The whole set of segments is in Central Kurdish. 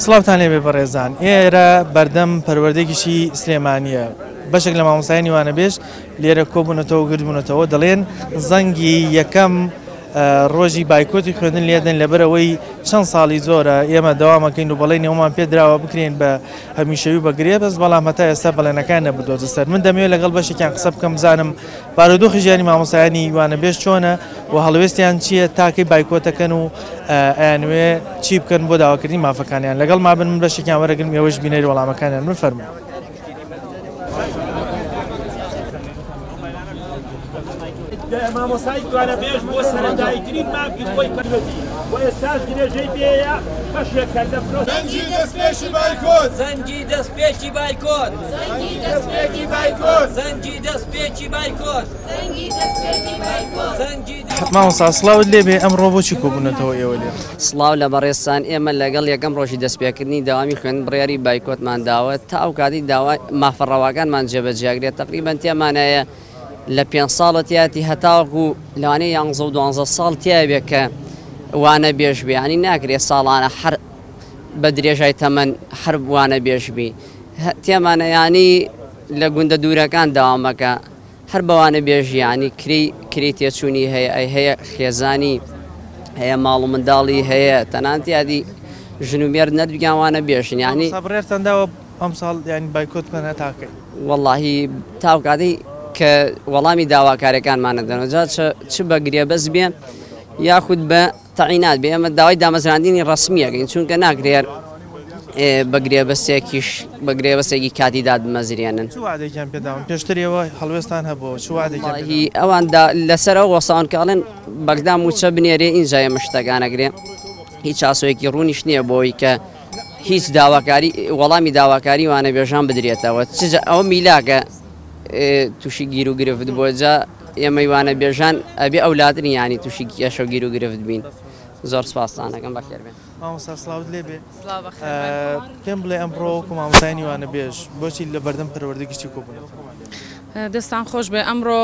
سڵاوتان لێبێ بەڕێزان، ئێرە بەردەم پەروەردەیەکیشی سلێمانیە. بەشێک لە مامۆستایانی وانەبێژ لێرە کۆبوونەتەوە و گرتبوونەتەوە، دەڵێن زەنگی یەکەم ڕۆژی بایکۆتی خوێندن لێدەن لەبەرەوەی چەند ساڵی زۆرە ئێمە دەوامەکەین و بەڵێ نێومان پێدراوە بکرێن بە هەمیشەوی بەگرێ، بەس بەڵام هەتا ئێستا بەڵێنەکان نەبدۆتە سەر. من دەمەوێت لەگەڵ بەشێکیان قسە بکەم بزانم بارودۆخی ژیانی مامۆستایانی وانەبێژ چۆنە و هەڵوێستیان چییە تاکەی بایکۆتەکەن و ئەیانوێ چی بکەن بۆ داواکردنی مافەکانیان. لەگەڵ مابن من بەشێکیان وەرەگرم ئێوەش بینەری وەڵامەکانیان. من فەرموو. مامۆستای وانەبێژ بۆ سەرەتاییترین مافی خۆی کردوەتی و ئێستاش درێژەی پێیە بەشێکەکە زەنگی دەستپێکی بایکۆت، زەنگی دەستپێکی بایکۆت، زەنگی دەستپێکی بایکۆت، زەنگی دەستپێکی بایکۆت، زەنگی دەستپێکی بایکۆت، زەنگی مامۆستا سڵاوت لێبێ، ئەمڕۆ بۆچی کۆبوونەتەوە ئێوە لێ؟ سڵاو لە بەڕێستان، ئێمە لەگەڵ یەکەم ڕۆژی دەستپێکردنی داوامی خوێن بڕیاری بایکۆتمان داوە تا ئەو کاتی داوای مافەڕەواکانمان جێبەجێگرێت. تقریبەن تێمانایە لە 5 ساڵەتیاتی هەتاوەکو لەوانەیە 11 و 12 ساڵ تیابێ کە وانەبێژ بێ، ینی ناکرێت ساڵانە هەر بە درێژای تەمەەن هەر وانەبێژبی. تێمانە ینی لە گوندە دوورەکان داوامەکە هەر بەوانە بێژی، ینی کری تێچوونی هەیە، ئەی هەیە خێزانی هەیە، ماڵ و منداڵی هەیە، تەنانەت یادی ژنومێر نەرگیانوانە بێژن. ینی سەبڕێتەنداوە ئەم ساڵ ینی بایکۆت بکەنە تاکەی. وەڵاهی تاوکاتی کە وەڵامی داواکاریەکانمانە دەنەجا چ بەگرێ بەس بێ یاخود بە تەعینات بێ. ئەمە داوای دامەزراندنی ڕسمیەکەین، چونکە ناگرێت بەگرێ بەستێکیش بەگرێ بەستێکی کاتیداد بمەزرێنن. چ وعدێکیان پێداون پێشترەوە هەڵوێستان هەبووە؟ چ وعدێکیان ئەواندا لەسەرەوە وەساونکەڵێن بەگدام و چە بنێرێ ئینجایە مشتەکانەگرێ، هیچ ئاسۆیەکی ڕوونیش نییە بۆی کە هیچ داواکاری وەڵامی داواکاری وانەبێژان بدرێتەوە. ئەوە میلاکە تووشی گیر و گرفت بۆ جا ئێمەی وانەبێژان ئەبێ ئەولادنی ینی تووشی کێشە و گیر و گرفت بین. زۆر سپاسانەکەم بەخێربێن. مامۆستا سڵاوت لێبێ، پێم بڵێ ئەمڕۆ وەکو مامۆستایانی وانەبێژ بۆچی لە بەردەم پەروەردەیەکیشی کۆبوونەوە؟ دەستان خۆش بێ، ئەمڕۆ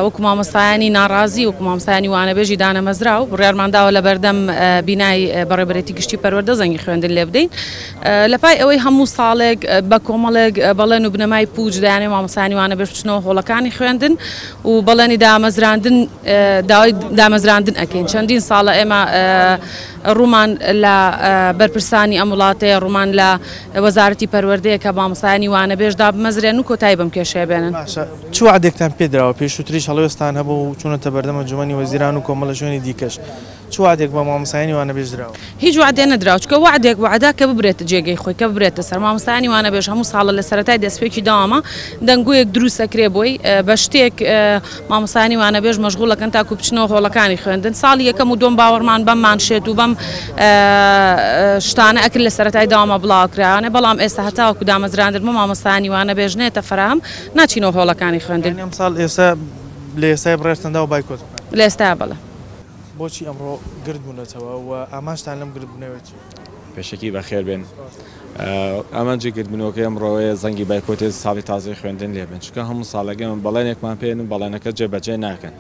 وەکو مامۆستایانی ناڕازی وەکو مامۆستایانی وانەبێژی دانەمەزراو بڕیارمانداوە لە بەردەم بینای بەڕێبەرێتی گشتی پەروەردە زەنگی خوێندن لێ بدەین. لە پای ئەوەی هەموو ساڵێک بە کۆمەڵێک بەڵێن و بنەمای پوچ دایانێ مامۆستایانی وانەبێژ بچنەوە هۆڵەکانی خوێندن و بەڵێنی دامەزراندن داوای دامەزراندن ئەکەین. چەندین ساڵە ئێمە ڕوومان لە بەرپرسانی ئەم وڵاتەیە، ڕوومان لە وەزارەتی پەروەردەیە کە مامۆستایانی وانەبێژدا بمەزرێن و کۆتایی بەم کێشەیە بێنن. چ وعدێکتان پێدراوە؟ پێشووتریش هەڵوێستان هەبوو و چوونەتە بەردەم ئەنجومەنی وەزیران و کۆمەڵە شوێنی دیکەش. چ وعدێک بە مامۆستایانی وانەبێژ دراوە؟ هیچ وعدێ نەدراوە، چکە وعدێک وعدا کە ببرێتە جێگەی خۆی، کە ببرێتە سەر. مامۆستایانی وانەبێژ هەموو ساڵە لە سەرەتای دەستپێکی داوامە دەنگویەک دروست ئەکرێ بۆی بە شتێک مامۆستایانی وانەبێژ مەشغوڵەکەن تاکو بچنەوە هۆڵەکانی خوێندن. ساڵی یەکەم و دوم باوەڕمان بەممان شێت و بەم شتانە ئەکرد لە سەرەتای داوامە بڵاوکراوانێ، بەڵام ئێستا هەتاوەکو دامەزراندن بۆ مامۆستایانی وانەبێژ نێتە فراهم ناچینەوە هۆڵەکانی خوێندن. ئەم ساڵ ئێستا لە ئێستای بڕێستەنداوە بایکۆت لە ئێستا بڵێ. بۆچی ئەمڕۆ گرت بوونەتەوە و ئاماژتان لەم گرت بوونەوە چی؟ پێشەکی بەخێر بێن. ئەمانجی گرتبوونەوەکە ئەمڕۆیە زەنگی بایکۆتی ساڵی تازەی خوێندن لێبن، چکە هەموو ساڵەکە من بەڵێنێکمان پێێن و بەڵێنەکە جێبەجێ ناکەن.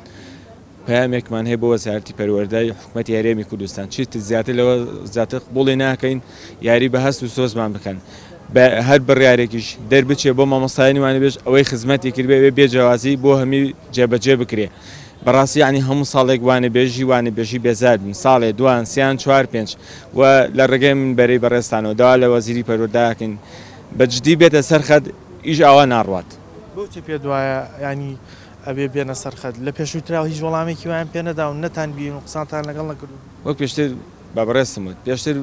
پامێکمان هەیە بۆ وەزارەتی پەروەردەی حکوومەتی هەرێمی کوردستان چیت زیاتر لەوە زیاتر قبوڵی ناکەین، یاری بە هەست و سۆزمان بکەن. هەر بڕیارێکیش دەربچێ بۆ مامۆستایانی وانەبێژ ئەوەی خزمەتی کردبێ بێجیازی بۆ هەمی جێبەجێ بکرێ. بەڕاستی ینی هەموو ساڵێک وانەبێژی بێزار بن، ساڵێ دوان سیان 4-5 و لە ڕێگەی من بەرەی بەڕێستانەوە داوا لە وەزیری پەروەردەکەین بەجددی بێتە سەرخەت ئیش ئاوا ناڕوات. بۆچی پێ دوایە ینی ئەبێ بێنە سەرخەت؟ لە پێشووتراوە هیچ وەڵامێکی وایان پێ نەداون، نەتان بین و قسانتان لەگەڵ نەکردو؟ وەک پێشتر بە بەڕێستمت پێشتر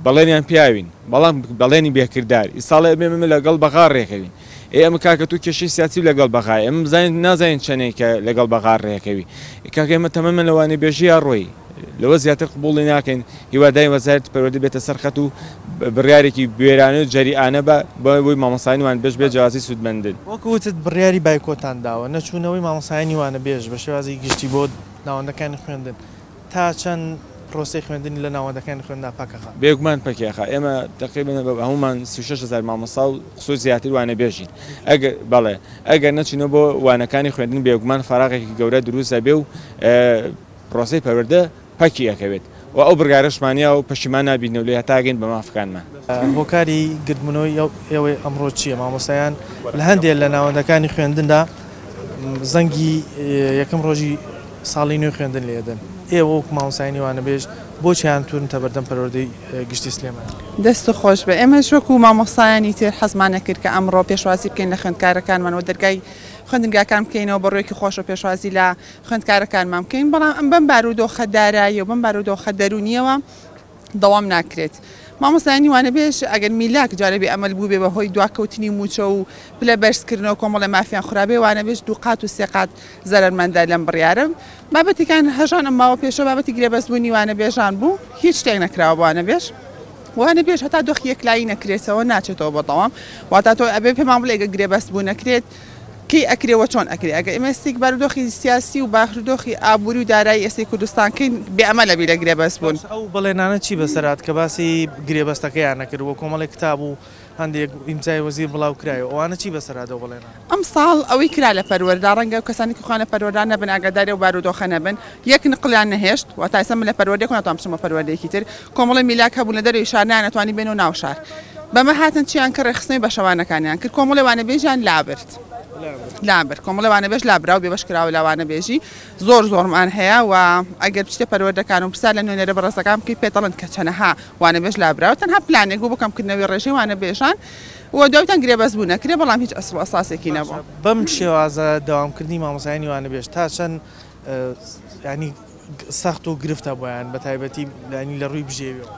بەڵێنیان پیاوین، بەڵام بەڵێنی بێکردار ئیساڵێ بێ من لەگەڵ بەغار ڕێکەوین. ئێمە کاکە تو کێشەی سیاسی لەگەڵ بەغای ئەم بزانین نازانین چەندێکە لەگەڵ بەغار ڕێکەوی کاکە ئێمە تەمەمە لە وانەبێژی ڕۆی لەوە زیاتر قبوڵی ناکەین. هیوادای وەزارەتی پەروەردە بێتە سەرخەت و بڕیارێکی بێرانە و جەریئانە بۆی مامۆستایانی وانەبێژ بێ جیازی سوودمەندن. وەکوتت بڕیاری بایکۆتان داوە، نەچوونەوەی مامۆستایانی وانەبێژ بە شێوازی گشتی بۆ ناوەندەکانی خوێندن تا چەند پرۆسی خوێندنی لە ناوەندەکانی خوێندا پاکەخا؟ بێگومان پەکێخە. ئێمە تقریبا هەمومان 36,000 مامۆستا و قسۆ زیاتر وانەبێژین. بەڵێ ئەگەر نەچینەوە بۆ وانەکانی خوێندن بێگومان فەراغێکی گەورە دروستە بێ و پرۆسی پەروەردە پەکی ئەکەوێت. و ئەو بڕیارەشمانە و پەشیمان نابینەوە لێ هەتاگەین بە مافەکانمان. هۆکاری گرتبوونەوەی ئێوەی ئەمڕۆ چییە؟ مامۆستایان لە هەندێک لە ناوەندەکانی خوێندندا زەنگی یەکەم ڕۆژی ساڵی نوێ خوێندن لێدەن. ئێوە وەک مامۆستایانی وانەبێژ بۆچیان تون تە بەردەم پەروەردەی گشتی سلێمان؟ دەست و خۆش بە ئێمەش وەکو مامۆستایانی تر حەزمانە کرد کە ئەمڕۆ پێشوازی بکەین لە خوێندکارەکانمانەوە دەرگای خوێندنگاکان بکەینەوە بەڕێوەیەکی خۆش و پێشوازی لە خوێندکارەکانمان بکەین، بەڵام ئەم بەم بارودۆخە دارایی و بەم بارودۆخە دەرونیەوە دەوام ناکرێت. مامۆستایانی وانەبێژ ئەگەر میلاک جارەبی ئەمەل بوو بێ بەهۆی دواکەوتنی موچە و پلە بەرزکردنەوە کۆمەڵە مافیان خورابێ وانەبێژ 2 قات و 3 قات زەرمەندا لەم بڕیارە. بابەتێکان هەژان ئەم ماوە پێشە بابەتی گرێبەستبوونی وانەبێژان بوو، هیچ شتێک نەکراوە وانەبێژ. وانەبێژ هەتا دۆخ یەکلایی نەکرێتەوە ناچێتەوە بەڵام واتە تۆ ئەبێ پێمان بڵێ ئەگە گرێبەستبوو نەکرێت کی ئەکرێەوە چۆن ئەکرێ ئەگە ئێمەستێک بارودۆخی سیاسی و باخودۆخی ئابووری و دارایی ئێستی کوردستانکەین بێئەمە لەبی لە گرێبەست بوون. ئەو بەڵێنانە چی بەسەرات کە باسی گرێبەستەکەیان نەکردووە کۆمەڵی کتاب و هەندێک ئیمزای وەزیر بڵاو کرایەوە ئەوانە چی بەسەراتەوە بڵێنان؟ ئەم ساڵ ئەوەی کرا لە پەروەردە ڕەنگە و کەسانی که خوانە پەروەردە نەبن ئاگاداری و بارودۆخە نەبن یەک نقلیان نەهێشت واتە ئێستا من لە پەروەردەیەک ناتوانم بچمە پەروەردەیەکی تر کۆمەڵی میلاک هەبوو لە دەرەوەی شار نانەتوانی بێنەوە ناو شار بەمە هاتن چیان کە ڕێخستنەوەی بەشەوانەکانیان کرد کۆمەڵی وانەبێژیان لابرد. لابر کۆمەڵی وانەبێژ لابرا و بێبەش کراوە لە وانەبێژی زۆرمان هەیە و ئەگەر پشتە پەروەردەکان و پرسا لە نوێنەرە بەڕێزەکان بکەی پێدەڵێن کە چەنەها وانەبێژ لابراوە تەنها پلانێک بوو بکەمکردنەوەی ڕێژەی وانەبێژان و دواتان گرێبەست بوو نەکرێ بەڵام هیچ ئەسڵ ئەساسێکی نەبوو. بەم شێوازە داوامکردنی مامۆستایانی وانەبێژ تا چەند ینی سەخت و گرفتە بۆیان بە تایبەتی لە ڕووی بژێویەوە.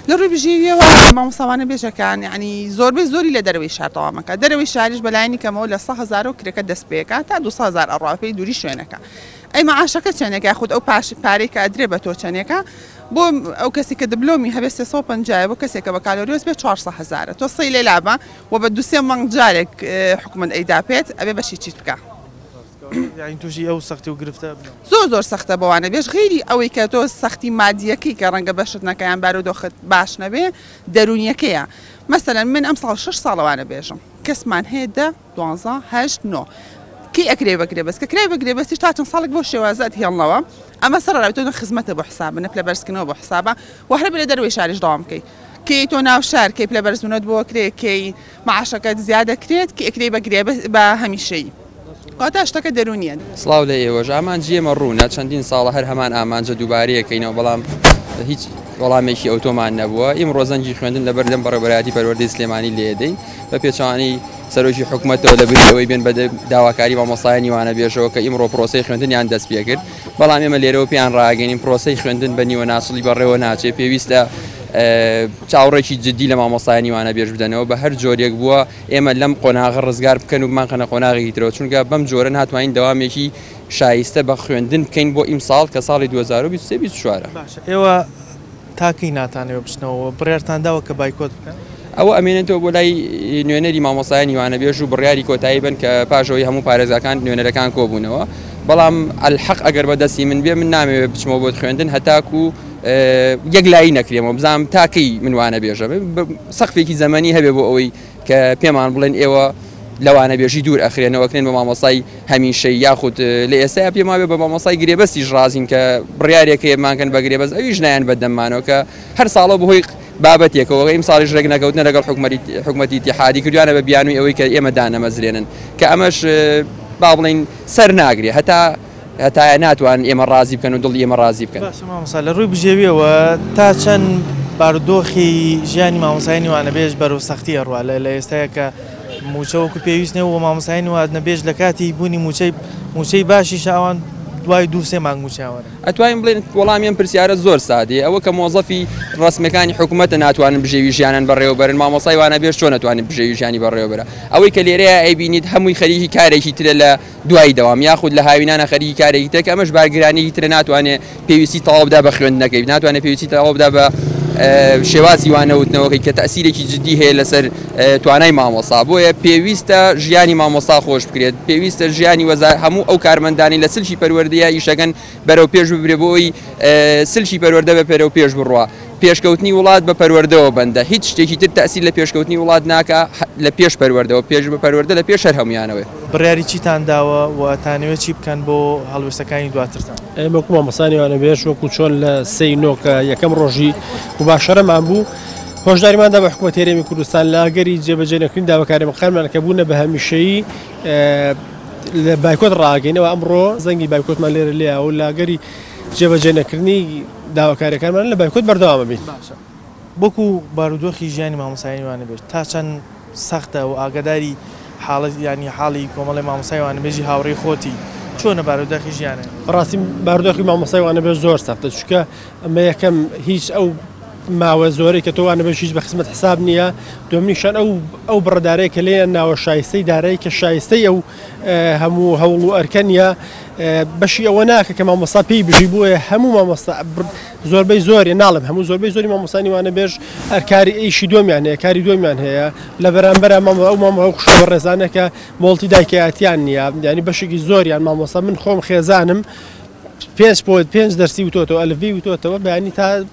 لە ڕووی بژێویەوە مامۆستاوانە بێژەکان ینی زۆربەی زۆری لە دەرەوەی شار تەوامەکە دەرەوەی شاریش بەلایانی کەمەوە لە 100,000 و کرێکە دەست پێەکە تا 200,000 ئەڕواپەی دووری شوێنەکە. ئەی مەعاشەکە چەندێکە خودت ئەو پارەی کە ئەدرێ بە تۆ چەندێکە بۆ ئەو کەسی کە دبلۆمی هەبێت 350 بۆ کەسێکە بە کالۆریۆس بێت 400,000 تۆ سەی لێ لابە و بە 2-3 مانگ جارێک حکومت ئەیدا پێت ئەبێ بەشی چیت بکە. یعنی تووشی ئەو سەختی و گرفتە زۆر سەختە بەوانە بێژ غیری ئەوەی کە تۆ سەختی مادیەکەی کە ڕەنگە بەشت نەکەیان بارودۆخت باش نەبێ دەرونیەکەیە. مەسەلەن من ئەم ساڵ 6 ساڵەوانە بێژم کەسمان هەیە 10 12 8 9 کی ئەکرێ بەگرێبەست کە کرای بەگرێبەستی تا چەند ساڵێک بۆ شێوازات هێڵنەوە ئەمە سەرڕاوێتەوە خزمەتە بۆ حسابە نە پلە بەرزکردنەوە بۆ حسابە و هەر بێ لە دەروی شاریش داوام بکەی کەی تۆ ناو شار کەی پلە بەرزبوونەت بۆ کرێ کەی معاشەکەت زیادە کرێت کە ئەکرێ بەگرێبەست بە هەمیشەی کاتە شتەکە دەرونیان. سڵاو لە ئێوەش ئامانجیەمە ڕوونە چەندین ساڵە هەر هەمان ئامانجە دووبارەیەکەینەوە بەڵام هیچ وەڵامێکی ئۆتۆمان نەبووە ئیم ڕۆزەنجی خوێندن لە بەردەم بەڕێوەبەرایەتی پەروەردەی سلێمانی لێدەین بە پێچوانی سەرۆکی حکوومەتەوە لە بریەوەی بێن بە داواکاری مامۆستایانی وانەبێژەوە کە ئیمڕۆ پرۆسەی خوێندنیان دەست پێ کرد بەڵام ئێمە لێرەوە پێیان ڕاگەینین پرۆسەی خوێندن بە نیوە ناسڵی بەڕێوە ناچێت پێویستە چاوەڕێکی جددی لە مامۆستایانی وانەبێژ بدەنەوە بە هەر جۆرێک بووە ئێمە لەم قۆناغە ڕزگار بکەن و بمانخەنە قۆناغی ترەوە چونکە بەم جۆرە ناتوانین دەوامێکی شایستە بە خوێندن بکەین بۆ ئیمساڵ کە ساڵی 2023 ئێوە تاکەی ناتانەوە بچنەوە بڕیارتانداوە کە بایکۆت بکەن ئەوە ئەمێنێتەوە بۆ لای نوێنەری مامۆستایانی وانەبێژ و بڕیاری کۆتایی بن کە پاشەوەی هەموو پارێزەکان نوێنەرەکان کۆبوونەوە بەڵام ئەلحەق ئەگەر بەدەستی من بێ من نامەوێت بچمەوە بۆ خوێندن هەتاکو یەکلایی نەکرێمەوە بزانم تاکەی من وانەبێژە سەقفێکی زەمەنی هەبێ بۆ ئەوەی کە پێمان بڵێن ئێوە لەوانەبێژی دوور ئەخرێنەوەکرێن بە مامۆستای هەمیشەی یاخود لە ئێستا پێما بێ بە مامۆستای گرێبەستیش ڕازین کە بڕیارێکە ماکەن بە گرێبەست ئەویش نایەن بەدەممانەوە کە هەر ساڵە بەهۆی بابەتێکەوە ئیم ساڵیش ڕێک نەکەوتنە لەگەڵ حکوومەتی ئیتیحادی کردوانە بە بیانووی ئەوەی کە ئێمە دانەمەزرێنن کە ئەمەش با بڵین سەر ناگرێ هەتا ناتوان ئێمە ڕازی بکەن و دڵی ئێمە ڕازی بکەن. مامۆستا لە ڕووی بژێویەوە تا چەند بارودۆخی ژیانی مامۆستایانی وانەبێژ بەرەو سەختی ئەڕوا لە ئێستاە کە موچەوەکو پێویستنێ و مامۆستایانی وانەبێژ لە کاتی بوونی موچەی باشی شاوان دوای 2-3 مانگ موچاوەرە ئەتوانین بڵێن وەڵامیان پرسیارە زۆر سادێ ئەوە کە مۆزەفی ڕسمەکانی حکوومەتە ناتوانن بژێوی ژیانان بەڕێوەبەرن مامۆستای وانەبێژ چۆن ناتوانین بژێوی ژیانی بەڕێوەبەرە ئەوەی کە لێرەیە ئەیبینیت هەمووی خەریکی کارێکی ترە لە دوای دەوام یاخود لە هاوینانە خەریکی کارێکی تر کە ئەمەش بارگرانێکی ترە ناتوانێت پێویستی تەواودا بە خوێندنەکەی ناتوانێت پێویستی تەواودا بە شێوازی وانەوتنەوەکەی کە تەسیرێکی جددی هەیە لەسەر توانای مامۆستا بۆیە پێویستە ژیانی مامۆستا خۆش بکرێت پێویستە ژیانی وەزار هەموو ئەو کارمەندانی لە سلشی پەروەردەیە ئیشەکەن بەرەو پێش ببرێ بۆی سلشی پەروەردە بە پێرەو پێش بڕوە پێشکەوتنی وڵات بە پەروەردەوە بەندە هیچ شتێکی تر تەسیر لە پێشکەوتنی وڵات ناکە لە پێش پەروەردەوە پێش بە پەروەردە لە پێش هەر هەمویانەوە بڕیاری چیتان داوە و تانەوێت چی بکەن بۆ هەڵوێستەکانی دواترتان ئێمە وەکو مامۆستایانیوانە بێژ وەکو چۆن لە 3 نۆکە یەکەم ڕۆژی مباشەرەمان بوو هۆشداریماندا بە حکوومەت هێرێمی کوردستان لاگەری جێبەجێنەکردنی داواکاریەکانمان کە بوونە بە هەمیشەیی لە بایکۆت ڕاگەینەوە ئەمڕۆ زەنگی بایکۆتمان لێرە لێە و لاگەری جێبەجێنەکردنی داواکاریەکانمان لە بایکۆت بەردەوامە بین بۆکو بارودۆخی ژیانی مامۆستایانیوانە بێت تا چەند سەختە و ئاگاداری حاڵەت ینی حاڵی کۆمەڵی مامۆستایوانە بێژی هاوڕێی خۆتی چۆنە بارودۆخی ژیانە ڕاستی بارودۆخی مامۆستایوانە بێت زۆر سەختە چونکە ئەمە یەکەم هیچ ئەو ماوە زۆرەی کە تۆوانە بەش هیچ بە خزمەت حساب نییە دومیشان ئەو بڕدارەیە کە لێە ناوە شایستەی دارایی کە شایستەی ئەو هەموو هەوڵ و ئەرکەنیە بەشی ئەوە ناکە کە مامۆستا پێی بژی بووە هەموو مامۆستا زۆربەی زۆری ناڵم هەموو زۆربەی زۆری مامۆستانیوانە بێژ ئەرکاری ئیشی دۆمیان هەیە کاری دۆمیان هەیە لە بەرامبەر ئەو مامۆ خوشە ڕێزانە کە مۆڵتی دایکایەتیان نییە ینی بەشێکی زۆریان مامۆستا من خۆم خێزانم 5 دەرسی وتۆتەوە ئەلڤی وتۆتەوە بەیانی تا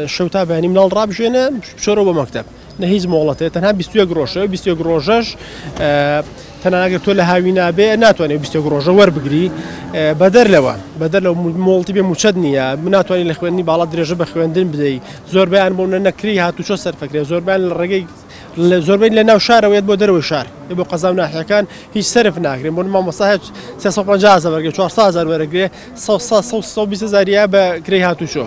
شەو تا بەیانی مناڵ ڕابژێنە شۆرەوە بە مەکتەب نە هیچ مۆڵەتەیە تەنها 21 ڕۆژە 21 ڕۆژەش تەناناگەر تۆ لە هاوی نابێ ناتوانێت 21 ڕۆژە وەربگری بەدەر لەوە مۆڵتی بێ موچەت نییە ناتوانانی لە خوێندنی باڵا درێژە بە خوێندن بدەیت زۆربیان بۆ نەکری هاتوچۆ سەرفەکرێ زۆربیان لە ڕێگەی زۆربەی لە ناو شارەوەیت بۆ دەرەوەی شار بۆ قەزام ناحیەکان هیچ سەرف ناکرێن بۆ مامۆستا 350 وەرگێ 400 وەرەگرێ 120,000 بە کرێی هاتوچۆ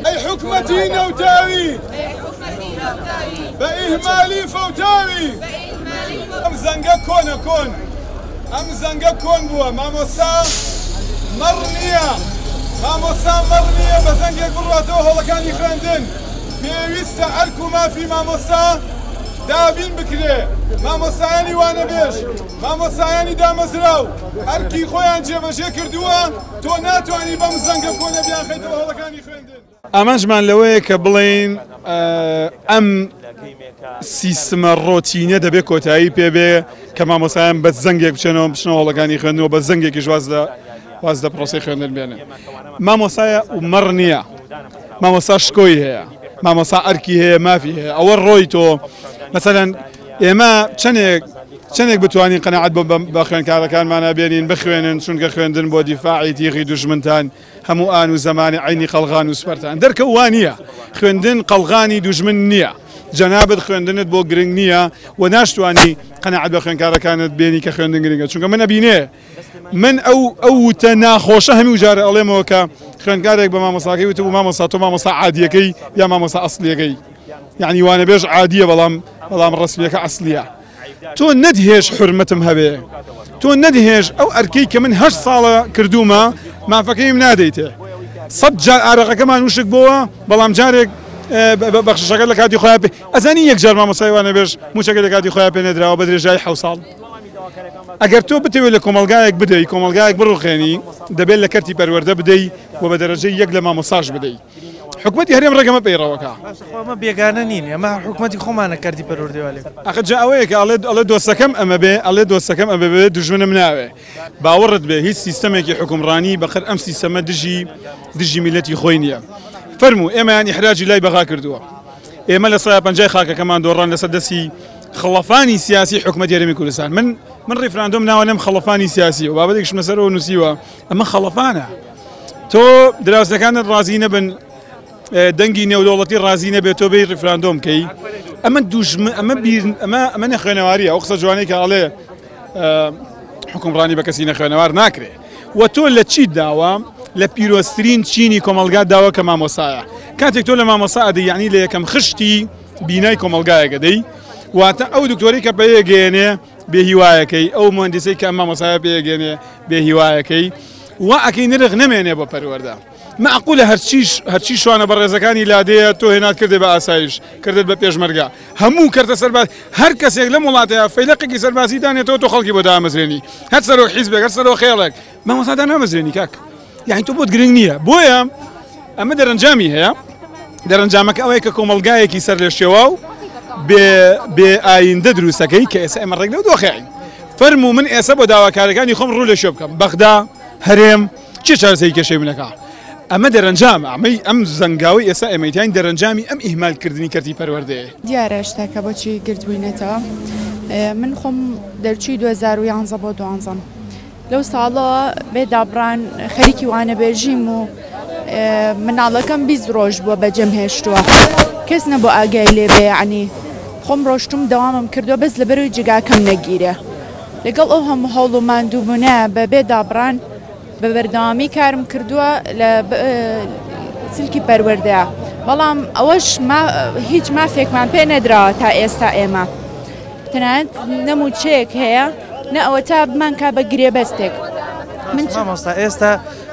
أي حكمتي نوتاوي بإهمالي فوتاوي أم زنقا كون أم زنقا كون بوا مامۆستا مرنية مامۆستا مرنية بزنقا قراتو هەڵەکانی خوێندن پێویستە ئەرک و مافی مامۆستا دابین بکرێ مامۆستایانی وانە بێژ مامۆستایانی دامەزراو ئەرکی خۆیان جێبەجێ کردووە تۆ ناتوانانی بەم زەنگە کۆنە بیان خەیتەوە هەڵەکانی خوێندن ئامانجمان لەوەیە کە بڵین ئەم سیستمە ڕۆتینە دەبێت کۆتایی پێبێ کە مامۆستایان بە زەنگێک بچێنەوە بچنەوە هەڵەکانی خوێندنەوە بە زەنگێکی واز لە پرۆسی خوێندن بێنن مامۆستایە مەڕ نییە مامۆستا شکۆی هەیە مامۆستا ئەرکی هەیە مافی هەیە ئەوە ڕۆی تۆ مثلەن ئێمە چەندێک بتوانین قەنەعەت بە خوێندکارەکانمانە بێنین بخوێنن چونکە خوێندن بۆ دیفاعی تیغی دوژمنتان هەموو ئان و زمانی عینی قەڵغان و سوپەرتان دەرکە وان نییە خوێندن قەڵغانی دوژمن نییە جەنابەت خوێندنت بۆ گرنگ نییە و ناشتوانی قەنەعەت بە خوێندکارەکانت بێنی کە خوێندن گرنگە چونکە من ئەبینێ من ئەو وتە ناخۆشە هەمی وجارە ئەڵێمەوە کە خوێندکارێک بە مامۆستاکەی وتە بوو مامۆستا تۆ مامۆستا عادیەکەی یا مامۆستا ئەسڵیەکەی یعنی وانە بێژ عادیە بەڵام ڕسمیەکە ئەسلیە تۆ نەدهێش حرمەتم هەبێ تۆ نەدهێش ئەو ئەرکەی کە من 8 ساڵە کردومە مافەکەیم نادەیتێ 100 جار ئارەقەکەمان وشک بووە بەڵام جارێک بەخشەکە لە کاتی خۆیان پێ ئەزانی یەک جار مامۆستای وانە بێژ موچەکە لە کاتی خۆیان پێ نەدراوە بە درێژای 7 ساڵ ئەگەر تۆ بتەوێت لە کۆمەلگایەک بدەی کۆمەلگایەک بڕوخێنی دەبێت لە کەرتی پەروەردە بدەی و بە دەرەجەی یەک لە مامۆستاش بدەی حکومەتی هەرێم ڕێگەمە پەیڕەوەکە ئەمە بێگانە نین ئەمە حکومەتی خۆمانە کەرتی پەروەردەوە ئەخە جا ئەوەیە کە ئەڵێ دۆستەکەم ئەمە بێ ئەڵێ دۆستەکەم ئەمە بێ دوژمنم ناوێ باوەڕت بێ هیچ سیستەمێکی حکومڕانی بەخەر ئەم سیستەمە دژی میلەتی خۆی نییە فەرموو ئێمەیان ئیحراجی لای بەغا کردووە ئێمە لە 150 خاکەکەمان دۆڕان لەسەر دەستی خەڵەفانی سیاسی حکومەتی هەرێمی کوردستان من ڕیفراندۆم ناوە لەم خەڵەفانی سیاسی و بابەتێکشم لەسەرەوە نووسیوە ئەمە خەڵەفانە تۆ دراوسەکانت ڕازی نەبن دەنگی نێودەوڵەتی ڕازی نەبێت تۆ بێی ڕیفراندۆم کەی ئەمە نەخوێنەواریە ئەو قسە جوانەی کە ئەڵێ حکومڕانی بە کەسی نەخوێنەوار ناکرێ و تۆ لە چیت داوە لە پیرۆستترین چینی کۆمەلگا داوە کە مامۆسایە کاتێک تۆ لە مامۆسا ئەدەی یعنی لە یەکەم خشتی بینای کۆمەلگایەکە دەی واتە ئەو دکتۆری کە پێگەێنێ بێهیوایەکەی ئەو مهندسەی کە مامۆسایە پێگەێنێ بێهیوایەکەی وا ئەکەی نرخ نەمێنێ بۆ پەروەردە معقولە هەرچی شوانە بە ڕێزەکانی لادەیە تۆ هێنات کردێ بە ئاسایش کردت بە پێشمەرگا هەموو کەرتە سەرباز هەر کەسێک لە وڵاتەیە فەیلقێکی سەربازی دانێتەوە تۆ خەڵکی بۆ دامەزرێنی هەر سەرۆ حیزبێک هەر سەرۆ خێڵێک مامۆستا نامەزرێنی کاک یعنی تۆ بۆت گرنگ نییە بۆیە ئەمە دەرەنجامی هەیە دەرەنجامەکە ئەوەیە کە کۆمەلگایەکی سەر لێ شێوا و بێ ئایندە دروستەکەی کە ئێستا ئێمە ڕێک لەو دۆخەین فەرموو من ئێستا بۆ داواکارەکانی خۆم ڕوو لە شێ بکەم بەغدا هەرێم چی چارەسەری کێشەی منەکە ئەمە دەرەنجام ئەم زەنگاوی ئێستا ئێمەیتیان دەرەنجامی ئەم ئیهمالکردنی کەرتی پەروەردەیە دیارە شتەکە بۆچی گردبووینێتەوە من خۆم دەرچووی 2011 بۆ 12 لەو ساڵەوە بێدابڕان خەریکی وانەبێژیم و مناڵەکەم 20 ڕۆژ بووە بەجێم هێشتووە کەس نەبوو ئاگای لێبێ یعنی خۆم ڕۆشتم دەوامم کردووە بەس لەبەرەوەی جگاکەم نەگیرێ لەگەڵ ئەو هەموو هەوڵ و ماندووبوونە بە بێدابڕان بە بەردەوامی کارم کردووە لە سلکی پەروەردەیە بەڵام ئەوەش هیچ مافێکمان پێ نەدراوە تا ئێستا ئێمە تەنانەت نەموچەیەک هەیە نە ئەوە تا بمان کا بە گرێبەستێک مامۆستا ئێستا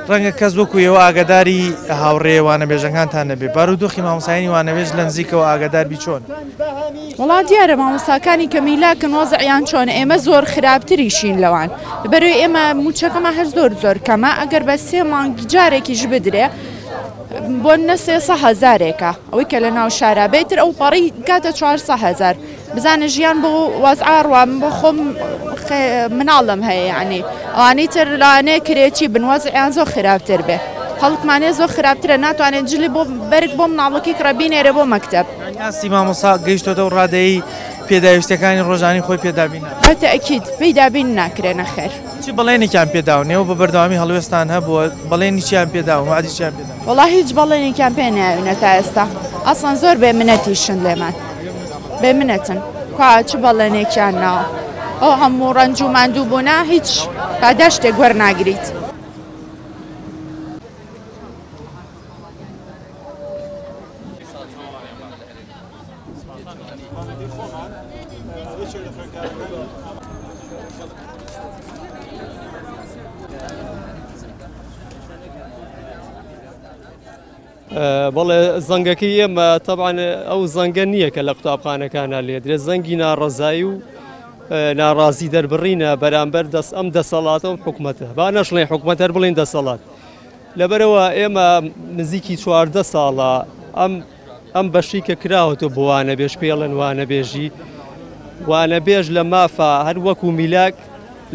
ڕەنگە کەس وەکویەوە ئاگداری هاوڕێ وانەبێژەکانتان نەبێ بارودۆخی مامۆسایانی وانەبێژ لە نزیکەوە ئاگدار بی چۆن وڵات دیارە مامۆستاکانی کە میلاکن وەزعیان چۆن ئێمە زۆر خراپتریشین لەوان لەبەرەوەی ئێمە موچەکەمە هەر زۆر کەمە ئەگەر بە 3 مانگ جارێکیش بدرێ بۆ نە 300,000ێکە ئەوەی کە لە ناو شارە بێتر ئەو پەڕی کاتە 400,000 بزانە ژیان بۆ وەزعاڕوان بۆ خۆم مناڵم هەیە یعنی ئەوانەی تر لەوانەیە کرێکی بنوەزعیان زۆر خراپتر بێ هەڵکمانێ زۆر خراپترە ناتوانێت جلی بۆ بەرگ بۆ مناڵەکەی کڕەبینێرە بۆ مەکتەب ئاستی مامۆستا گەیشتۆتە و ڕادەیی پێداویستەکانی ڕۆژانی خۆی پێدابینە بەتە ئەکید پێدابین ناکرێنە خێر چی بەڵێنێکیان پێداونێەوە بە بەردەوامی هەڵوێستان هەبووە بەڵێنی چیان پێداوە وعدییان پێدا وڵا هیچ بەڵێنێکیان پێ ناوینە تا ئێستا ئەسڵەن زۆر بێمنەتیشن لێمان بێمنەتن کا چ بەڵێنێکیان ناوە ئەو هەموو ڕەنج و ماندووبوونا هیچ پاداشتێک وەرناگریت بەڵێ زەنگەکەی ئێمە تەبعاً ئەو زەنگە نییە کە لە قوتابخانەکانە لێ درێت زەنگی ناڕەزایی و ناڕازی دەربڕینە بەرامبەر ئەم دەسەڵاتە و حکوومەتە با نەشڵێ حکوومەت هەر بڵێن دەسەڵات لەبەرەوە ئێمە نزیکی 14 ساڵە ئەم بەشی کە کراوەتە بۆ وانەبێژ پێڵەن وانەبێژی وانەبێژ لە مافە هەر وەکو میلاک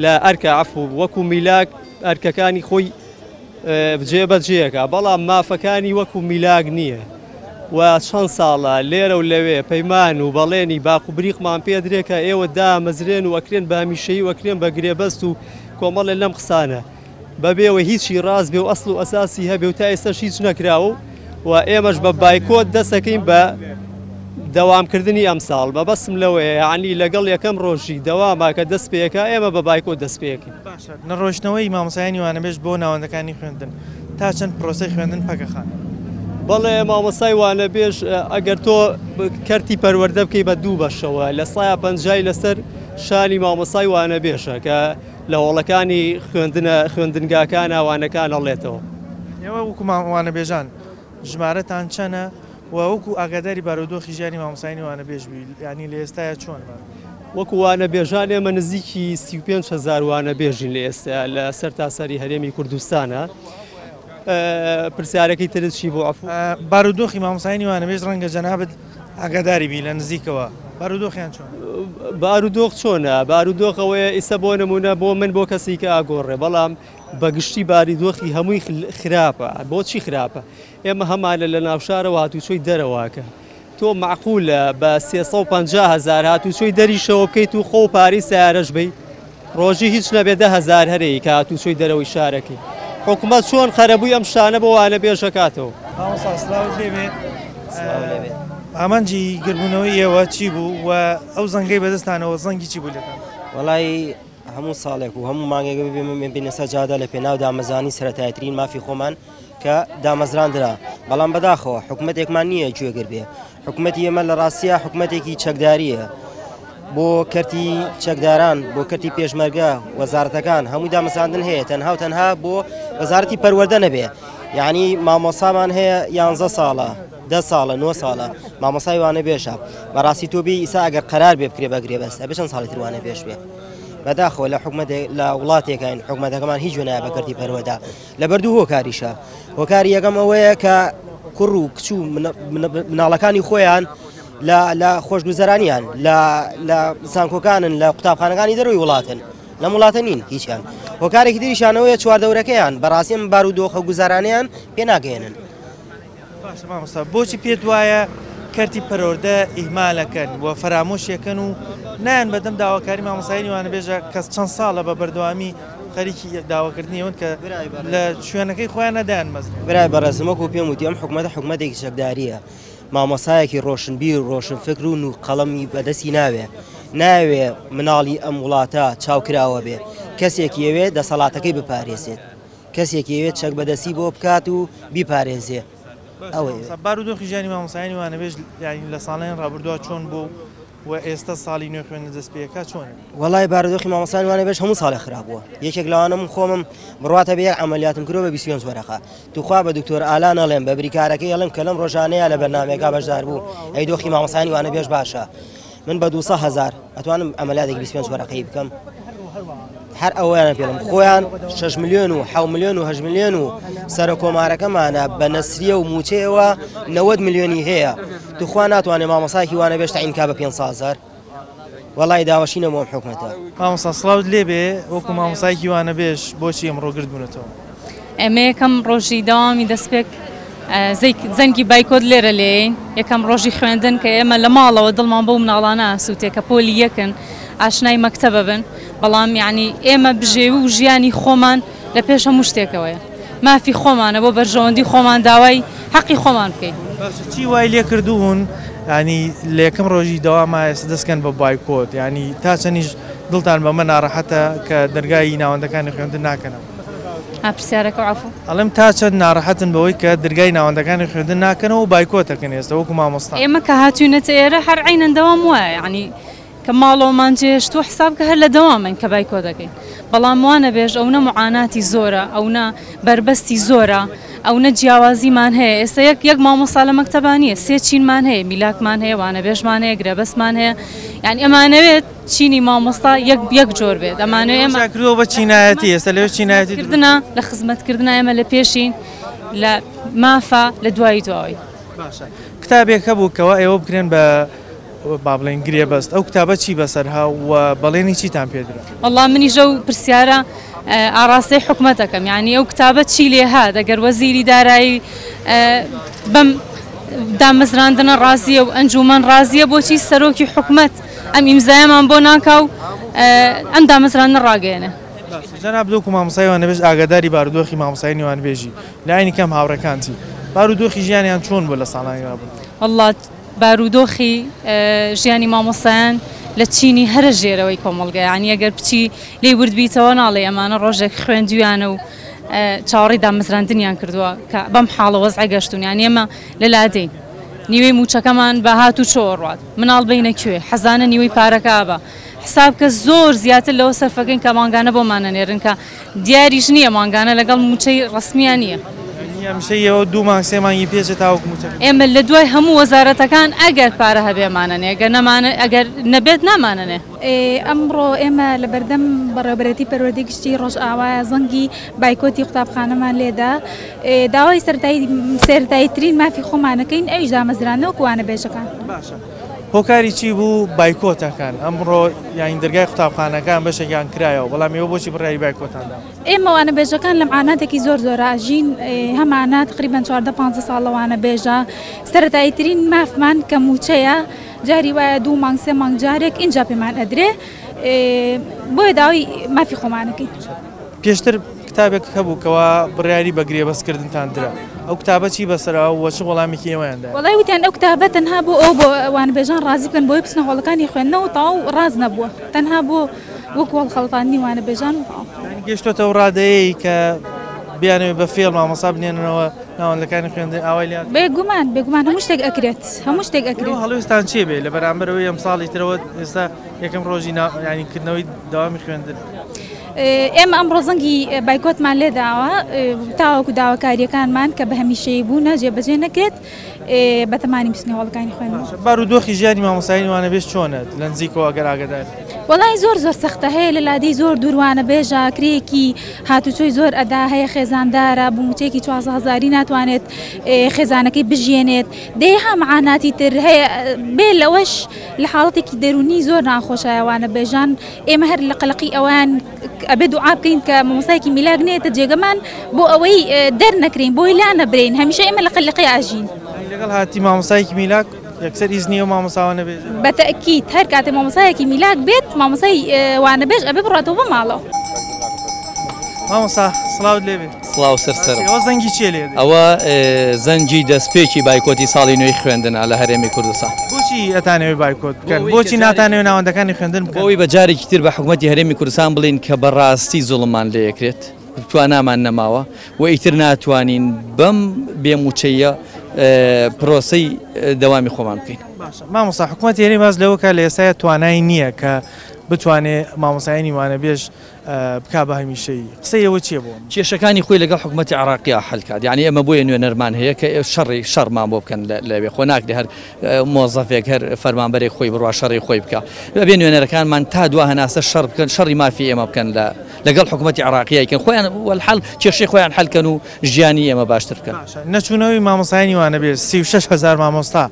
لە ئەرکە عەفوو وەکو میلاک ئەرکەکانی خۆی جێبەجێەکە بەڵام مافەکانی وەکو میلاک نییە و چەند ساڵە لێرە و لەوێ پەیمان و بەڵێنی باق و بریقمان پێدرێکە ئێوە دامەزرێن و ئەکرێن بە هەمیشەیی وەکرێن بە گرێبەست و کۆمەڵێ لەم قسانە بەبێەوە هیچی ڕاست بێ و ئەسڵ و ئەساسی هەبێ و تا ئێستاش هیچ نەکراوە و ئێمەش بە بایکۆت دەسەکەین بە دەوامکردنی ئەم ساڵ بەبەسم لەوەیە یعنی لەگەڵ یەکەم ڕۆژی دەواما کە دەست پێەکە ئێمە بە بایکۆت دەست پێەکەین نەڕۆشتنەوەی مامۆسایانی وانەبێژ بۆ ناوەندەکانی خوێندن تا چەند پرۆسەی خوێندن پەکەخان بەڵێ مامۆسای وانەبێژ ئەگەر تۆ کەرتی پەروەردە بکەی بە 2 بەشەوە لە سایە 50 لەسەر شانی مامۆسای وانەبێژە کە لە هۆڵەکانی خوێندنگاکان ئەوانەکان هەڵێتەوە ئێوە وەکو وانەبێژان ژمارەتان چەنە و وەکو ئاگاداری بارودۆخی ژیانی مامۆسایانی وانەبێژ بووی ینی لە ئێستاە چۆن وەکو وانەبێژان ئێمە نزیکی 35,000 وانەبێژین لە ئێستا لە سەر تاسەری هەرێمی کوردستانە پرسیارەکەی ترت چی بۆ عەفو بارودۆخی مامۆسایانی وانەبێژ ڕەنگە جەنابەت ئاگاداری بی لە نزیکەوە بارودۆخیان چۆن بارودۆخ چۆنە بارودۆخەوەی ئێستا بۆ نمونە بۆ من بۆ کەسی کە ئاگۆڕێ بەڵام بەگشتی بارودۆخی هەمووی خراپە بۆچی خراپە ئێمە هەمانە لە ناوشارەوە هاتوچۆی دەرەوەکە تۆ معقولە بە 350,000 هاتوچۆی دەریشەوە بکەیت و خۆ پارەی سیارەش بی ڕۆژی هیچ نەبێ 10,000 هەرەیە کە هاتوچۆی دەرەوەی شارەکەی حکوومەت چۆن خەرەبووی ئەم شانە بۆ وانەبێژەکاتەوە ئامانجی گربوونەوەی ئێوە چی بوو و ئەو زەنگەی بەدەستانەوە زەنگی چی بوو لەکەم وەڵی هەموو ساڵێک و هەموو مانگێک بینەسە جادا لە پێناو دامەزانی سەرەتایترین مافی خۆمان کە دامەزراندرا بەڵام بەداخەوە حکوومەتێکمان نییە گوێگر بێ حکوومەتی ئێمە لە ڕاستیە حکوومەتێکی چەکداریە بۆ کەرتی چەکداران بۆ کەرتی پێشمەرگە وەزارەتەکان هەمووی دامەزراندن هەیە تەنها بۆ وەزارەتی پەروەردە نەبێ یعنی مامۆسامان هەیە 11 ساڵە 10 ساڵە 9 ساڵە مامۆسای وانەبێژە بەڕاستی تۆبی ئیسا ئەگەر قەرار بێ بکرێ بە گرێبەستە بچەند ساڵی تر وانەبێژ بێ بەداخەوە لە حکوومەت لە وڵاتێکین حکوومەتەکەمان هیچ جوێنایە بە کەرتی پەروەردە لەبەردوو هۆکاریشە هۆکاری یەکەم ئەوەیە کە کوڕ و کچوو مناڵەکانی خۆیان لە خۆشگوزەرانیان لە زانکۆکانن لە قوتابخانەکانی دەروی وڵاتن لەم وڵاتە نین هیچیان هۆکارێکی دیریشانەوەیە چواردەورەکەیان بەڕاستی ئەم بارودۆخە گوزارانیان پێ ناگەێنن. باشە مامۆستا بۆچی پێت وایە کەرتی پەروەردە ئیهمالەکەن و فەرامۆشیەکەن و نایەن بەدەم داواکاری مامۆستایی وانەبێژە کەس چەند ساڵە بە بەردەوامی خەریکی داواکردنیەوەن کە لە شوێنەکەی خۆیان نەدایان مەزن. برای بەڕێزمەکو پێم وتی ئەم حکومەتە حکومەتێکی چەکداریە، مامۆسایەکی ڕۆشنبیر و ڕۆشنفکر و قەڵەمی بەدەستی ناوێ مناڵی ئەم وڵاتە چاوکراوە بێ، کەسێکی ئەوێ دەسەڵاتەکەی بپارێزێت، کەسێکی ئەوێت چەک بەدەستی بۆ بکات و بیپارێزێ. بارودۆخی ژیانی مامۆستایانی وانەبێژ لە ساڵەیان ڕابردووە چۆن بوو و ئێستا ساڵی نوێ خوێندە دەست پێەکە چۆنە؟ وەڵای بارودۆخی مامۆستایانی وانەبێژ هەموو ساڵی خراپ بووە. یەکێک لەوانە من خۆمم بڕاتە بە یەک عەمەلیاتم کردووە بە 25 وەرەقە. توخوا بە دکتۆر ئالان ئەڵێم بە بریکارەکەی ئەڵێم کە لەم ڕۆژانەیە لە بەرنامەیەکا بەشدار بوو ئەی دۆخی مامۆستایانی وانەبێژ باشە. من بە 200,000 ئەتوانم عەمەلیاتێکی 25 وەرەقەی بکەم. هەر ئەویانە پێڵم خۆیان 6 ملیۆن و 7 ملیۆن و 8 ملیۆن و سەرە کۆمارەکەمانە بە نەسریە و موچەیەوە 90 ملیۆنی هەیە. توخوا ناتوانێت مامۆستایەکی وانەبێژ تەعیین بە 500,000. وەڵای داوەشی نەبووم حکومەتە. مامۆستا سڵاوت لێبێ وەکو مامۆستایەکی وانەبێژ بۆچی ئەمڕۆ گرت بوونەتەوە؟ ئێمە یەکەم ڕۆژی داوامی دەستپێک زەنگی بایکۆت لێرە لێین، یەکەم ڕۆژی خوێندن کە ئێمە لە ماڵەوە دڵمان بەو مناڵانە ئاسووتێ کە پۆلی یەکن ئاشنای مەکتەبە بن، بەڵام یعنی ئێمە بژێوی و ژیانی خۆمان لە پێش هەموو شتێکەوەیە، مافی خۆمانە بۆ بەرژەوەندی خۆمان داوای حەقی خۆمان بکەین. چی وای لێ کردوون ینی لە یەکەم ڕۆژی داوامە ئێستا دەستکەن بە بایکۆت، ینی تا چەندیش دڵتان بەمە ناڕەحەتە کە دەرگای ناوەندەکانی خوێندن ناکەنەوە؟ پرسیارەکە عەفو. ئەڵێم تا چەند ناڕەحەتن بەوەی کە دەرگای ناوەندەکانی خوێندن ناکەنەوە و بایکۆتەکەن ئێستا وەکو مامۆستا. ئێمە کە هاتوونەتە ئێرە هەر عینەن دەوام وایە، ینی کە ماڵەوەمان جێشت و حساب کە هەر لە دەوامن کە بایکۆ دەکەین، بەڵام وانە بێژ ئەوە معاناتی زۆرە، ئەوە بربەستی زۆرە، ئەوە جیاوازیمان هەیە. ئێستا یەک مامۆستا لە مەکتەبانیە، سێ چینمان هەیە، میلاکمان هەیە، وانە بێژمان هەیە، گرەبەسمان هەیە، یعنی ئەمانەوێت چینی مامۆستا یەک جۆر بێت. ئەمانەوێت ئێمەکرۆ بە چینایەتی، ئێستا لەوێ چینایەتیکردنە لە خزمەتکردنا ئێمە لە پێشین لە مافە لە دوایی دواوی. باشە کتابێک هەبوو کەەوە ئێوە بکرێن بە با بڵێن گرێ بەست، ئەو کتابە چی بەسەرها و بەڵێنی چیتان پێدرا؟ وەڵام منیژە و پرسیارە ئاڕاستەی حکومەتەکەم، یعنی ئەو کتابە چی لێها دەگەر وەزیری دارایی بەم دامەزراندنە ڕازیە و ئەنجومەن ڕازیە، بۆچی سەرۆکی حکومەت ئەم ئیمزایەمان بۆ ناکاو ئەم دامەزراندنە ڕاگەێنە؟ جەناب دۆکو مامۆستای وانەبێژ ئاگاداری بارودۆخی مامۆستایی وانەبێژی لە عینی کەم هاوڕەکانتی بارودۆخی ژیانیان چۆن بوو لە ساڵانی ڕابردوو؟ وەڵات بارودۆخی ژیانی مامۆستایان لە چینی هەرە ژێرەوەی کۆمەڵگە، ینی ئەگەر بچی لێ وردبیتەوە ناڵێ ئەمانە ڕۆژێک خوێندویانە و چاوەڕێی دامەزراندنیان کردووە کە بەم حاڵە وەزعە گەشتون، یانی ئێمە لە لادەین نیوەی موچەکەمان بە هات و چۆڕات مناڵ بینە کوێ حەزانە نیوەی پارەکە بە حساب کە زۆر زیاتر لەوە سەرفەکەین کە مانگانە بۆمانە نێرن کە دیاریش نییە مانگانە لەگەڵ موچەی ڕسمیان نییە. ئەمشەیەوە 2 مانگ 3 مانگی پێچێت تاوەکو موچەکە. ئێمە لە دوای هەموو وەزارەتەکان ئەگەر پارە هەبێمانەنێ، ئەگەر نەمانە ئەگەر نەبێت نامانەنێ. ئەمڕۆ ئێمە لە بەردەم بەڕێوەبەرەتی پەروەردەی گشتی ڕۆژ ئاوایە زەنگی بایکۆتی قوتابخانەمان لێدا داوای سەرەتاییترین مافی خۆمانەکەین، ئەویش دامەزرانەوە وانەبێژەکان. باشە هۆکاری چی بوو بایکۆتەکان ئەمڕۆ یان دەرگای قوتابخانەکان بەشێکیان کرایەوە، بەڵام ئێوە بۆچی بڕای بایکۆتاندا؟ ئێمە وانەبێژەکان لە معاناتێکی زۆر ئاژین، هەمانە تقریبان 14-15 ساڵ وانەبێژە، سەرەتاییترین مافمان کە موچەیە، جاری وایە 2 مانگ 3 مانگ جارێک اینجا پێمان ئەدرێ، بۆیە داوای مافی خۆمانەکەین. پێشتر کتابێک هەبوو کەوا بڕیاری بە گرێبەستکردنتان درا، ئەو کتابە چی بەسەرەوە و چ وەڵامێکی ئێوەیاندا؟ وەڵای وتیان ئەو کتابە تەنها بۆ ئەو بۆ وانەبێژان ڕازی بکەن بۆی بچنە هۆڵەکانی خوێندنەوە تاو ڕاز نەبووە، تەنها بۆ وەکو هەڵخەڵتانی وانەبێژان گەشتۆتە و ڕادەیەی کە بیانەوێت بە فێڵ مامۆستا بنێنەوە ناوەندەکانی خوێندن ئاوای لێیان بێگومان هەموو شتێک ئەکرێت، هەموو شتێک ئەکرێت. هەڵوێستان چێ بێ لە بەرامبەرەوەی ئەم ساڵی ترەوە ئێستا یەکەم ڕۆژی ینیکردنەوەی داوامی خوێندن؟ ئێمە ئەمڕۆ زەنگی بایکۆتمان لێداوە تاوەکو داواکاریەکانمان کە بە هەمیشەیی بوونە جێبەجێ نەکرێت بە تەمانی بچنە هۆڵەکانی خوێندن. بارودۆخی ژیانی مامۆستایی وانەبێژ چۆنە لە نزیکەوە ئەگەر ئاگادار؟ وڵی زۆر سەختە هەیە لە لادەی زۆر دووروانە بێژە کرێکی هاتوچۆی زۆر ئەدا هەیە خێزاندارە بوومچێکی 14,000 ناتوانێت خێزانەکەی بژێنێت دێها معاناتی تر هەیە بێ لەوەش لە حاڵەتێکی دەرونی زۆر ناخۆشایەوانە بێژان ئێمە هەر لە قەلقی ئەوان ئەبێ دوعا بکەین کە مامۆستایەکی میلاک نێتە جێگەمان بۆ ئەوەی دەرنەکرین بۆی لا نەبرین هەمیشە ئێمە لە قەلقی ئاژین لەگەڵ هاتی مامۆستایەکی میلاک یەکسەر ئیزنی و مامۆساوانە بێژ بەتەئکید هەر کاتێ مامۆستایەکی میلاک بێت مامۆسای وانە بێژ ئەبێ بڕاتەوە بە ماڵەوە مامۆستا سڵاوت لێبێت سڵاو سەرسەر ئەوە زەنگی چێ لێ ئەوە زەنجی دەستپێکی بایکۆتی ساڵی نوێی خوێندنە لە هەرێمی کوردستان بۆچی ئەتانەوەی بایکۆت بکەن بۆچی ناتانەوێت ناوەندەکانی خوێندن بکەن بۆی بە جارێکی تر بە حکوومەتی هەرێمی کوردستان بڵین کە بەڕاستی زوڵمان لێ یەکرێت توانامان نەماوە و ئیتر ناتوانین بەم بێموچەیە پرۆسەی دەوامی خۆمان بکەین. مامۆستا حکوومەتی هەرێمی باز لەوە کە لە ئێستاە توانای نییە کە بتوانێت مامۆسایانی وانە بێژ بک بە هەمیشەی قسەیەوە چیە بۆ کێشەکانی خۆی لەگەڵ حکوومەتی عراقیا حلکات یعنی ئەمە بۆیە نوێنەرمان هەیە کە شەڕمان بۆ بکەن لەوێ خۆ ناکرێت هەر مۆزەفێک هەر فەرمانبەرێک خۆی بڕوا شەڕی خۆی بکە بێ نوێنەرەکانمان تا دوا هەناسە شەڕ بکەن شەڕی مافی ئێمە بکەن لەگەڵ حکوومەتی عراقیایکەن خۆیان وەحەڵ کێشەی خۆیان حلکەن و ژیانی ئێمە باشتر بکەن نەچوونەوەی مامۆسایانی وانە بێژ 36,000 مامۆستا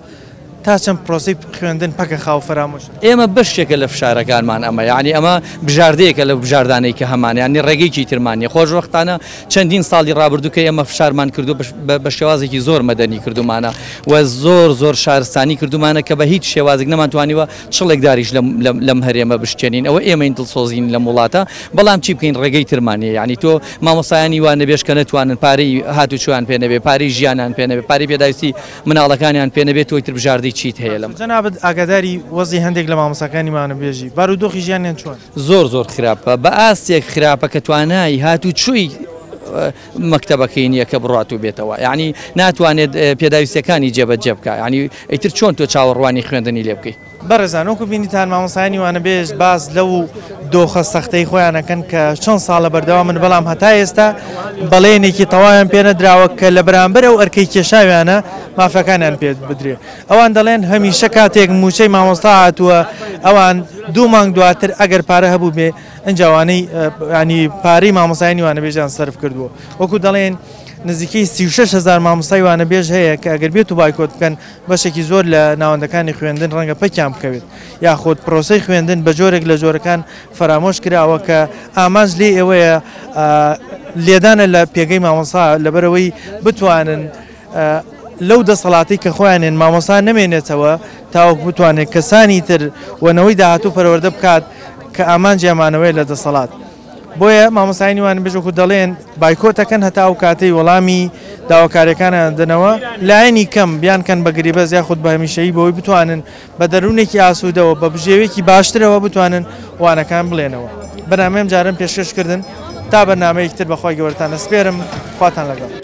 تا چەند پرۆسی خوێندن پەکە خاو فەرامۆش ئێمە بەشێکە لە فشارەکانمان ئەمە یعنی ئەمە بژاردەیەکە لە بژاردانەی کە هەمان ینی ڕێگەیکی ترمانیە خۆش وەختانە چەندین ساڵی ڕابردوو کە ئێمە فشارمان کردو بە شێوازێکی زۆر مەدەنی کردومانە و زۆر شارستانی کردومانە کە بە هیچ شێوازێک نەمانتوانیوە چڵێکداریش لەم هەرێمە بشتێنین ئەوە ئێمەین دڵسۆزین لە وڵاتە بەڵام چی بکەین ڕێگەی ترمانیە ینی تۆ مامۆسایانی وانە بێش کە نەتوانن پارەی هاتوچوان پێ نەبێ پارەی ژیانیان پێ نەبێ پارەی پێداویستی مناڵەکانیان پێ نەبێت تۆی تر بژاردەی چیت هەیە لەم جەنابەت ئاگاداری وەزی هەندێک لە مامۆساکانیمانە بێژی بارودۆخی ژیانیان چۆن زۆر خراپە بە ئاستێک خراپە کە توانایی هاتوچووی مەکتەبەکەی نییە کە بڕات و بێتەوە یعنی ناتوانێت پێداویستەکانی جێبەجێ بکە ینی ئیتر چۆن تۆ چاوەڕوانی خوێندنی لێ بکەیت بەڕێزانۆکو بینیتان مامۆسایانی وانە بێژ باز لەو دۆخە سەختەی خۆیانەکەن کە چەند ساڵە بەردەوا من بەڵام هەتا ئێستا بەڵێنێکی تەواویان پێ نەدراوە کە لە بەرامبەر ئەو ئەرکەی کێشاویانە مافەکانیان پێ بدرێ ئەوان دەڵێن هەمیشە کاتێک موچەی مامۆستا هاتووە ئەوان 2 مانگ دواتر ئەگەر پارە هەبوو بێ ئەنجاوانەی ینی پارەی مامۆسایانی وانە بێژیان سەرف کردووە وەکو دەڵێن نزیکەی 36,000 مامۆستای وانە بێژ هەیە کە ئەگەر بێت و بایکۆت بکەن بەشێکی زۆر لە ناوەندەکانی خوێندن ڕەنگە پەکیان بکەوێت یاخۆت پرۆسەی خوێندن بە جۆرێک لە جۆرەکان فەرامۆش کراوە کە ئاماژ لێ ئێوەیە لێدانە لە پێگەی مامۆستا لەبەرەوەی بتوانن لەو دەسەڵاتی کە خۆیانێن مامۆستا نەمێنێتەوە تاوەک بتوانێت کەسانی تر وەنەوەی داهاتوو پەروەردە بکات کە ئامانجیامانەوەی لە دەسەڵات بۆیە مامۆسایانی وانە بێژۆکو دەڵێن بایکۆتەکەن هەتا ئەو کاتەی وەڵامی داواکاریەکانیان دەنەوە لایەنی کەم بیانکەن بە گریبەز یاخود بە هەمیشەیی بەوەی بتوانن بە دەروونێکی ئاسوودەوە بە بژێوێکی باشترەوە بتوانن وانەکان بڵێنەوە بەنامەیەم جارم پێشکەشکردن تا بەرنامەیەکتر بەخوای گەورەتان ئەسپێرم خواتان لەگەڵ